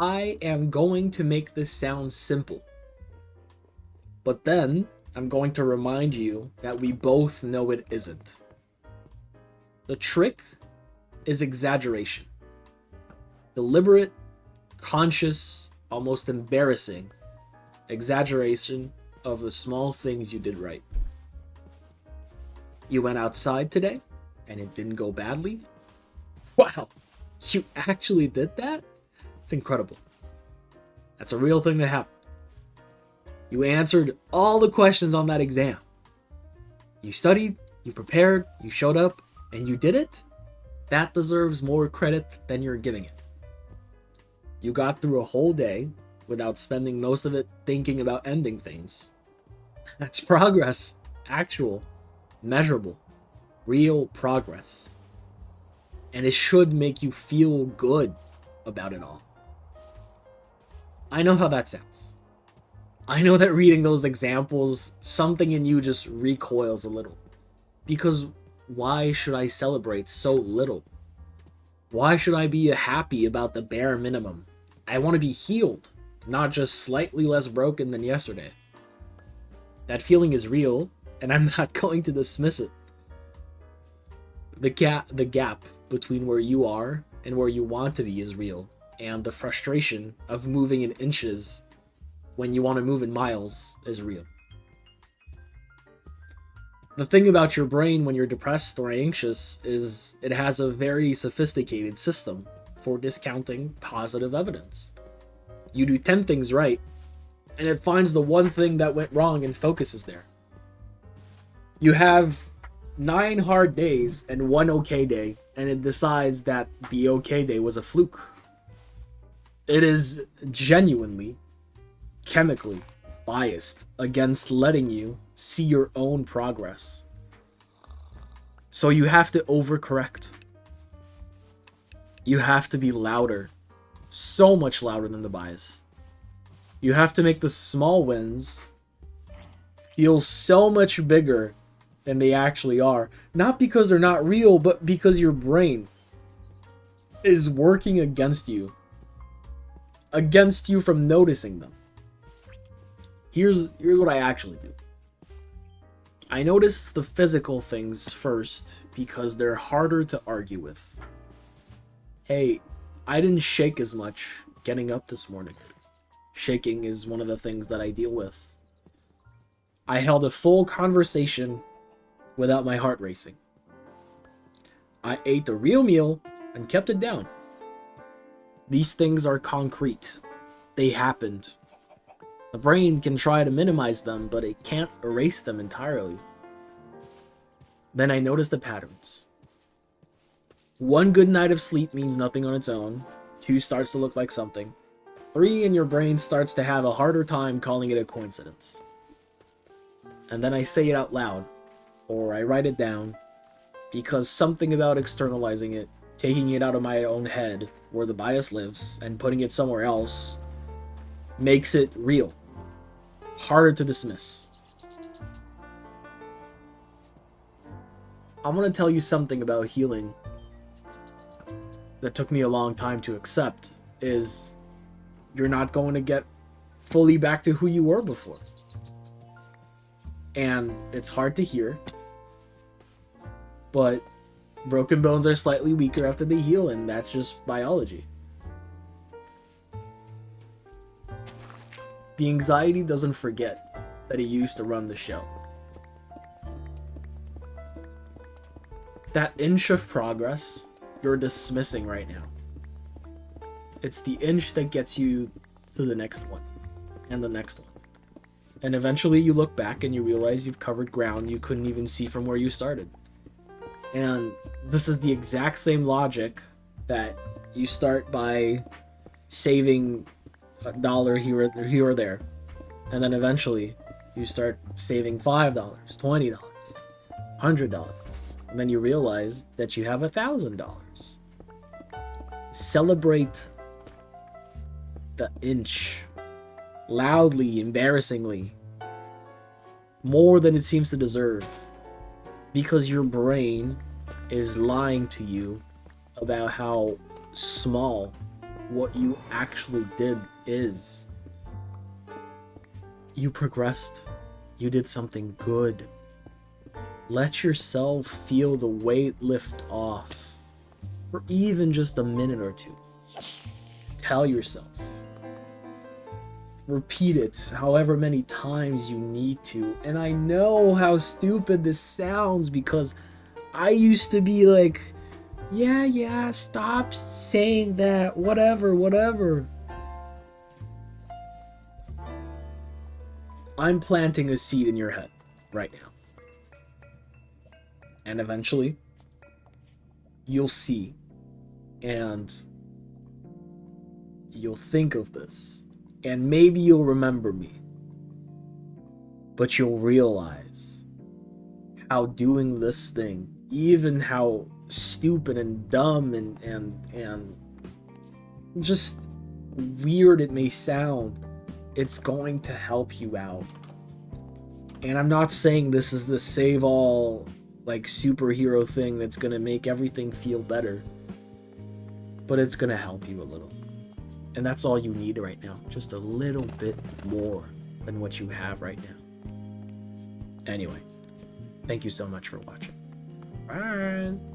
I am going to make this sound simple. But then I'm going to remind you that we both know it isn't. The trick is exaggeration. Deliberate, conscious, almost embarrassing exaggeration of the small things you did right. You went outside today and it didn't go badly? Wow, you actually did that? It's incredible. That's a real thing that happened. You answered all the questions on that exam. You studied, you prepared, you showed up, and you did it? That deserves more credit than you're giving it. You got through a whole day without spending most of it thinking about ending things. That's progress. Actual, measurable, real progress. And it should make you feel good about it all. I know how that sounds. I know that reading those examples, something in you just recoils a little. Because why should I celebrate so little? Why should I be happy about the bare minimum? I want to be healed, not just slightly less broken than yesterday. That feeling is real, and I'm not going to dismiss it. The gap between where you are and where you want to be is real, and the frustration of moving in inches when you want to move in miles is real. The thing about your brain when you're depressed or anxious is it has a very sophisticated system for discounting positive evidence. You do 10 things right, and it finds the one thing that went wrong and focuses there. You have 9 hard days and 1 okay day, and it decides that the okay day was a fluke. It is genuinely, chemically biased against letting you see your own progress. So you have to overcorrect. You have to be louder, so much louder than the bias. You have to make the small wins feel so much bigger than they actually are. Not because they're not real, but because your brain is working against you from noticing them. Here's what I actually do. I notice the physical things first because they're harder to argue with. Hey, I didn't shake as much getting up this morning. Shaking is one of the things that I deal with. I held a full conversation without my heart racing. I ate a real meal and kept it down. These things are concrete. They happened. The brain can try to minimize them, but it can't erase them entirely. Then I notice the patterns. 1 good night of sleep means nothing on its own. 2 starts to look like something. 3, and your brain starts to have a harder time calling it a coincidence. And then I say it out loud, or I write it down, because something about externalizing it, taking it out of my own head, where the bias lives, and putting it somewhere else, makes it real. Harder to dismiss. I'm going to tell you something about healing that took me a long time to accept, is you're not going to get fully back to who you were before. And it's hard to hear, but broken bones are slightly weaker after they heal, and that's just biology. The anxiety doesn't forget that it used to run the show. That inch of progress you're dismissing right now. It's the inch that gets you to the next one, and the next one. And eventually you look back and you realize you've covered ground you couldn't even see from where you started. And this is the exact same logic that you start by saving $1 here or there, and then eventually you start saving $5, $20, $100, and then you realize that you have $1,000. Celebrate the inch, loudly, embarrassingly, more than it seems to deserve, because your brain is lying to you about how small what you actually did is you progressed. You did something good. Let yourself feel the weight lift off for even just a minute or two. Tell yourself. Repeat it however many times you need to. And I know how stupid this sounds because I used to be like, yeah, stop saying that, whatever. I'm planting a seed in your head right now. And eventually, you'll see, and you'll think of this, and maybe you'll remember me, but you'll realize how doing this thing, even how stupid and dumb and just weird it may sound, it's going to help you out. And I'm not saying this is the save-all, like, superhero thing that's gonna make everything feel better, but it's gonna help you a little. And that's all you need right now. Just a little bit more than what you have right now. Anyway, thank you so much for watching. Bye.